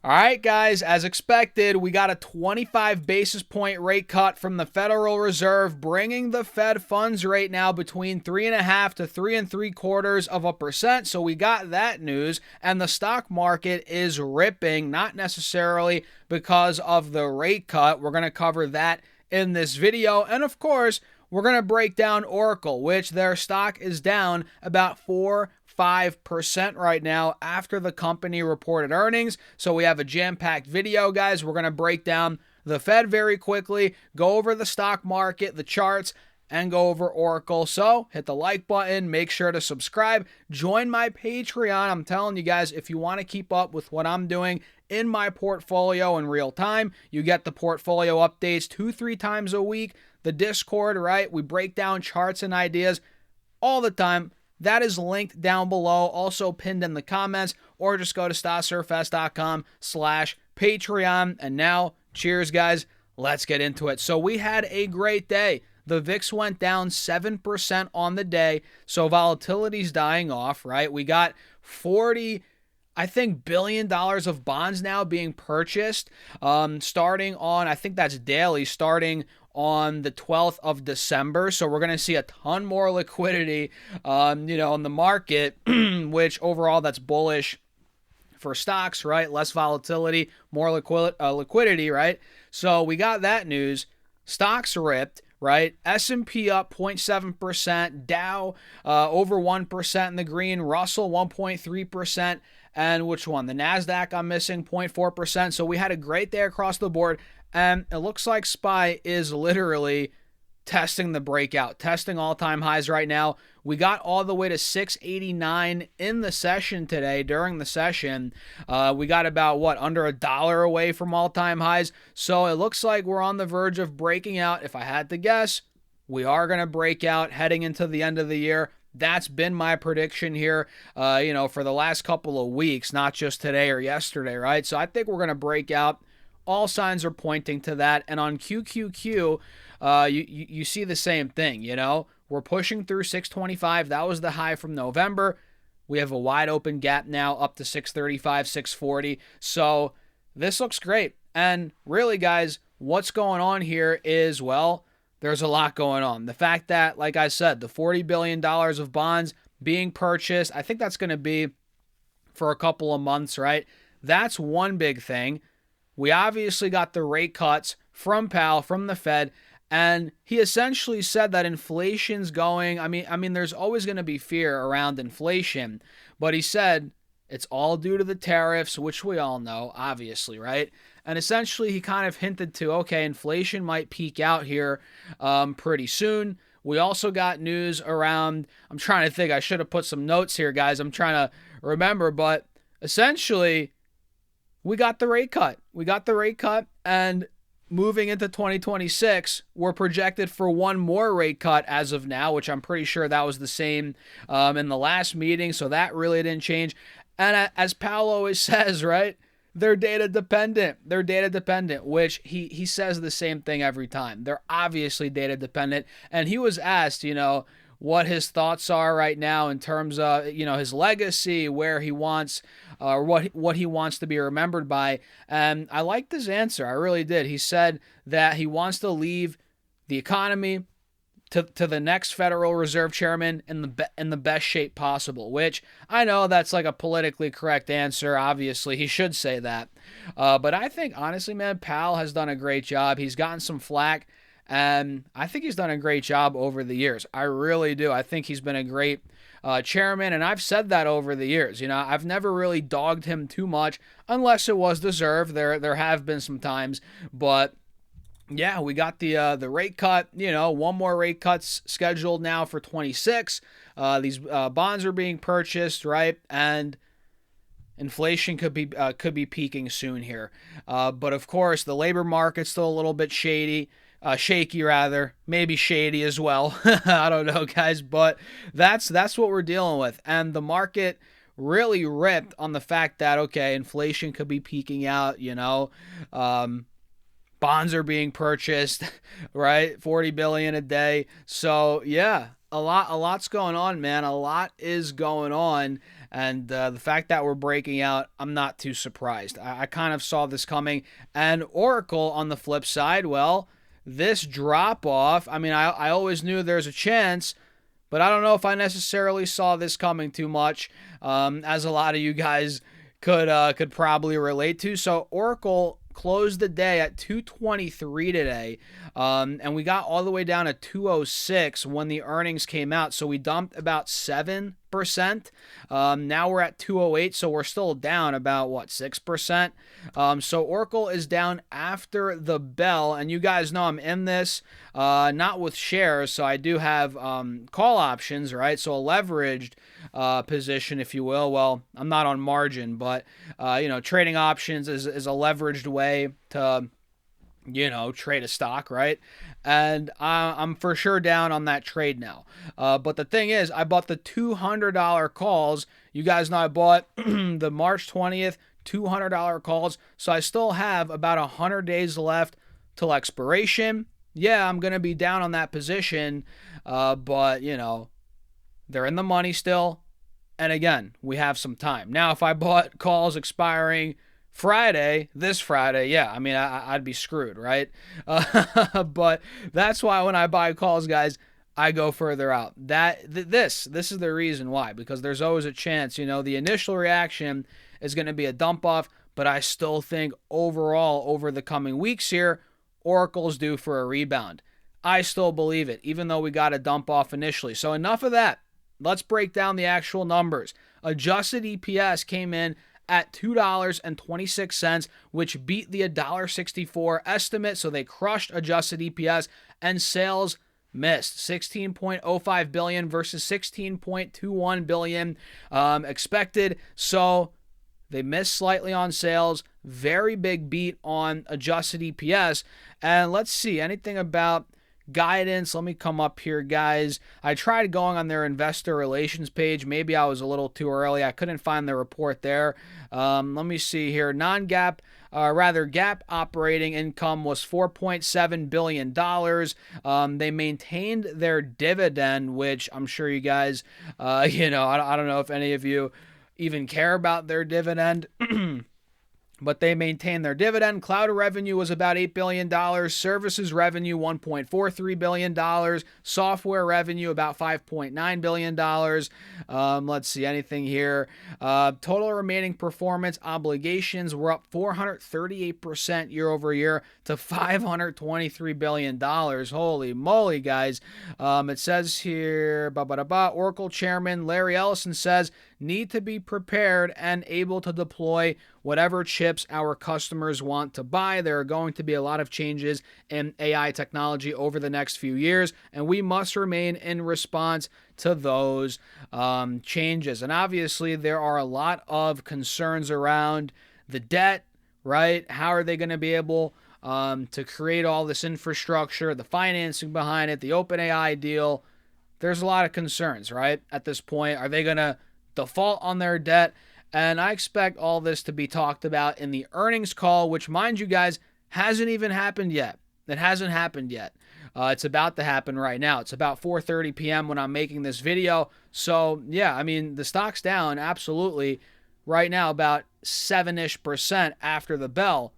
All right, guys, as expected, we got a 25 basis point rate cut from the Federal Reserve, bringing the Fed funds rate now between 3.5 to 3.75%. So we got that news, and the stock market is ripping, not necessarily because of the rate cut. We're going to cover that in this video. And of course, we're going to break down Oracle, which their stock is down about 5% right now after the company reported earnings. So we have a jam-packed video, guys. We're going to break down the Fed very quickly, go over the stock market, the charts, and go over Oracle. So hit the like button, make sure to subscribe, join my Patreon. I'm telling you guys, if you want to keep up with what I'm doing in my portfolio in real time, you get the portfolio updates 2-3 times a week. The Discord, right? We break down charts and ideas all the time. That is linked down below, also pinned in the comments, or just go to stasurfest.com/Patreon. And now, cheers, guys. Let's get into it. So we had a great day. The VIX went down 7% on the day, so volatility's dying off, right? We got 40 billion dollars of bonds now being purchased, starting on, I think that's daily, starting on the 12th of December. So we're going to see a ton more liquidity, in the market, which overall that's bullish for stocks, right? Less volatility, more liquidity, right? So we got that news. Stocks ripped, right? S&P up 0.7%, Dow over 1% in the green, Russell 1.3%, and which one? The NASDAQ I'm missing 0.4%. So we had a great day across the board, and it looks like SPY is literally testing the breakout, testing all-time highs right now. We got all the way to 689 in the session today. During the session, we got about, under $1 away from all-time highs. So it looks like we're on the verge of breaking out. If I had to guess, we are going to break out heading into the end of the year. That's been my prediction here, for the last couple of weeks, not just today or yesterday, right? So I think we're going to break out. All signs are pointing to that. And on QQQ, you see the same thing, We're pushing through 625. That was the high from November. We have a wide open gap now up to 635, 640. So this looks great. And really, guys, what's going on here is, there's a lot going on. The fact that, like I said, the $40 billion of bonds being purchased, I think that's going to be for a couple of months, right? That's one big thing. We obviously got the rate cuts from Powell, from the Fed, and he essentially said that inflation's going, I mean, there's always going to be fear around inflation, but he said it's all due to the tariffs, which we all know, obviously, right? And essentially he kind of hinted to, okay, inflation might peak out here pretty soon. We also got news around, I'm trying to think, I should have put some notes here, guys. I'm trying to remember, but essentially we got the rate cut. And moving into 2026, we're projected for one more rate cut as of now, which I'm pretty sure that was the same in the last meeting, so that really didn't change. And as Powell always says, right, they're data dependent, which he says the same thing every time. They're obviously data dependent. And he was asked, what his thoughts are right now in terms of, his legacy, where he wants, or what he wants to be remembered by. And I liked his answer. I really did. He said that he wants to leave the economy to the next Federal Reserve chairman in the best shape possible, which I know that's like a politically correct answer. Obviously, he should say that. But I think, honestly, man, Powell has done a great job. He's gotten some flack, and I think he's done a great job over the years. I really do. I think he's been a great chairman, and I've said that over the years. I've never really dogged him too much unless it was deserved. There have been some times, but yeah, we got the rate cut. One more rate cut's scheduled now for 26. These bonds are being purchased, right? And inflation could be peaking soon here. But of course, the labor market's still a little bit shaky rather, maybe shady as well. I don't know, guys, but that's what we're dealing with. And the market really ripped on the fact that, okay, inflation could be peaking out, bonds are being purchased, right? 40 billion a day. So yeah, a lot's going on, man. A lot is going on. And the fact that we're breaking out, I'm not too surprised. I kind of saw this coming. And Oracle, on the flip side, well, this drop off, I mean, I always knew there's a chance, but I don't know if I necessarily saw this coming too much, as a lot of you guys could probably relate to. So Oracle closed the day at 223 today, and we got all the way down to 206 when the earnings came out. So we dumped about 7%. Now we're at 208, so we're still down about 6%. So Oracle is down after the bell, and you guys know I'm in this, not with shares, so I do have call options, right? So a leveraged position, if you will. Well, I'm not on margin, but trading options is a leveraged way to trade a stock, right? And I'm for sure down on that trade now. But the thing is, I bought the $200 calls. You guys know I bought the March 20th $200 calls. So I still have about 100 days left till expiration. Yeah, I'm going to be down on that position, but they're in the money still. And again, we have some time. Now, if I bought calls expiring this Friday, yeah, I mean, I'd be screwed, right? But that's why when I buy calls, guys, I go further out. This is the reason why, because there's always a chance, the initial reaction is going to be a dump off, but I still think overall over the coming weeks here, Oracle's due for a rebound. I still believe it, even though we got a dump off initially. So enough of that. Let's break down the actual numbers. Adjusted EPS came in at $2.26, which beat the $1.64 estimate, so they crushed adjusted EPS, and sales missed. $16.05 billion versus $16.21 billion expected, so they missed slightly on sales. Very big beat on adjusted EPS. And let's see, anything about guidance? Let me come up here, guys. I tried going on their investor relations page. Maybe I was a little too early. I couldn't find the report there. Let me see here. GAAP operating income was $4.7 billion. They maintained their dividend, which I'm sure you guys, I don't know if any of you even care about their dividend. But they maintained their dividend. Cloud revenue was about $8 billion. Services revenue, $1.43 billion. Software revenue, about $5.9 billion. Let's see, anything here. Total remaining performance obligations were up 438% year over year to $523 billion. Holy moly, guys. It says here, Oracle chairman Larry Ellison says, need to be prepared and able to deploy whatever chips our customers want to buy. There are going to be a lot of changes in AI technology over the next few years, and we must remain in response to those changes. And obviously, there are a lot of concerns around the debt, right? How are they going to be able to create all this infrastructure, the financing behind it, the OpenAI deal? There's a lot of concerns, right? At this point, are they going to default on their debt? And I expect all this to be talked about in the earnings call, which, mind you guys, hasn't even happened yet. It hasn't happened yet. It's about to happen right now. It's about 4:30 p.m. when I'm making this video. So, yeah, I mean, the stock's down absolutely right now about 7-ish% after the bell.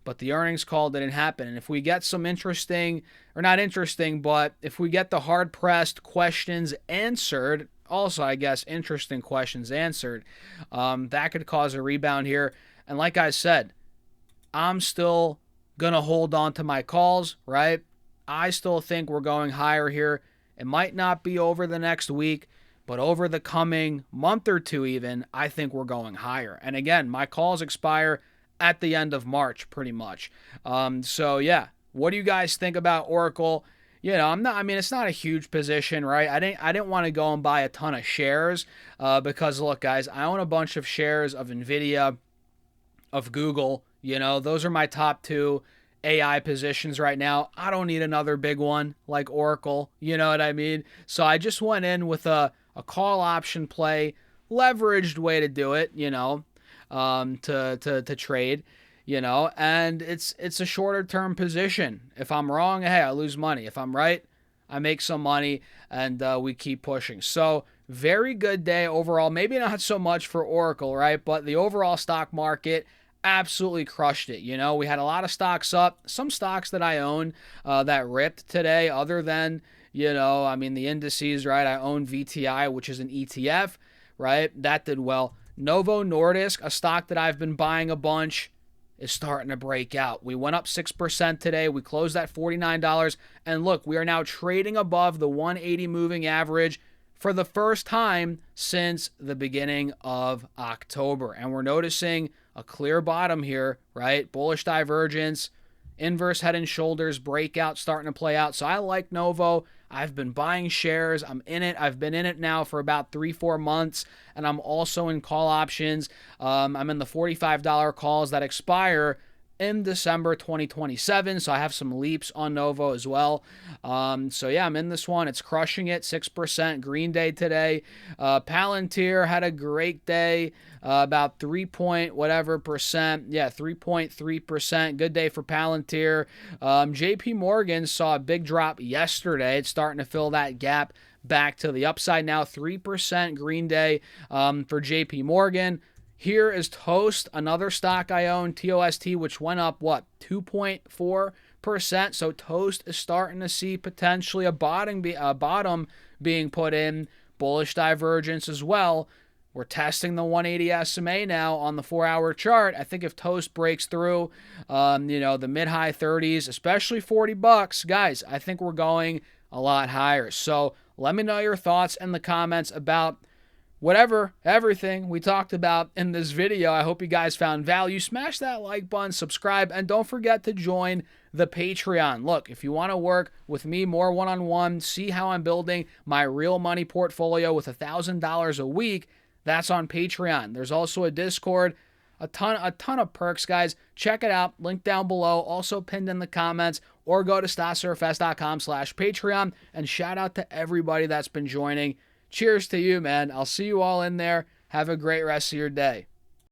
But the earnings call didn't happen. And if we get some interesting, or not interesting, but if we get the hard-pressed questions answered, also, I guess, interesting questions answered, that could cause a rebound here. And like I said, I'm still going to hold on to my calls, right? I still think we're going higher here. It might not be over the next week, but over the coming month or two even, I think we're going higher. And again, my calls expire at the end of March, pretty much. So, yeah, what do you guys think about Oracle? It's not a huge position, right? I didn't want to go and buy a ton of shares because, look, guys, I own a bunch of shares of NVIDIA, of Google. Those are my top two AI positions right now. I don't need another big one like Oracle. You know what I mean? So I just went in with a call option play, leveraged way to do it, to trade. And it's a shorter term position. If I'm wrong, hey, I lose money. If I'm right, I make some money, and we keep pushing. So very good day overall. Maybe not so much for Oracle, right? But the overall stock market absolutely crushed it. You know, we had a lot of stocks up, some stocks that I own that ripped today, other than, you know, I mean, the indices, right? I own VTI, which is an ETF, right? That did well. Novo Nordisk, a stock that I've been buying a bunch, is starting to break out. We went up 6% today. We closed at $49. And look, we are now trading above the 180 moving average for the first time since the beginning of October. And we're noticing a clear bottom here, right? Bullish divergence, inverse head and shoulders breakout starting to play out. So I like Novo. I've been buying shares. I'm in it. I've been in it now for about 3-4 months. And I'm also in call options. I'm in the $45 calls that expire in December 2027. So I have some leaps on Novo as well. So yeah, I'm in this one. It's crushing it. 6% Green Day today. Palantir had a great day. About 3 point whatever percent. Yeah, 3.3%. Good day for Palantir. JP Morgan saw a big drop yesterday. It's starting to fill that gap back to the upside now. 3% Green Day for JP Morgan. Here is Toast, another stock I own, TOST, which went up, 2.4%. So Toast is starting to see potentially a bottom being put in, bullish divergence as well. We're testing the 180 SMA now on the 4-hour chart. I think if Toast breaks through, the mid-high 30s, especially $40, guys, I think we're going a lot higher. So let me know your thoughts in the comments about everything we talked about in this video. I hope you guys found value. Smash that like button, subscribe, and don't forget to join the Patreon. Look, if you want to work with me more one-on-one, see how I'm building my real money portfolio with $1,000 a week, that's on Patreon. There's also a Discord, a ton of perks, guys. Check it out. Link down below, also pinned in the comments, or go to stassrfs.com/Patreon, and shout out to everybody that's been joining. Cheers to you, man. I'll see you all in there. Have a great rest of your day.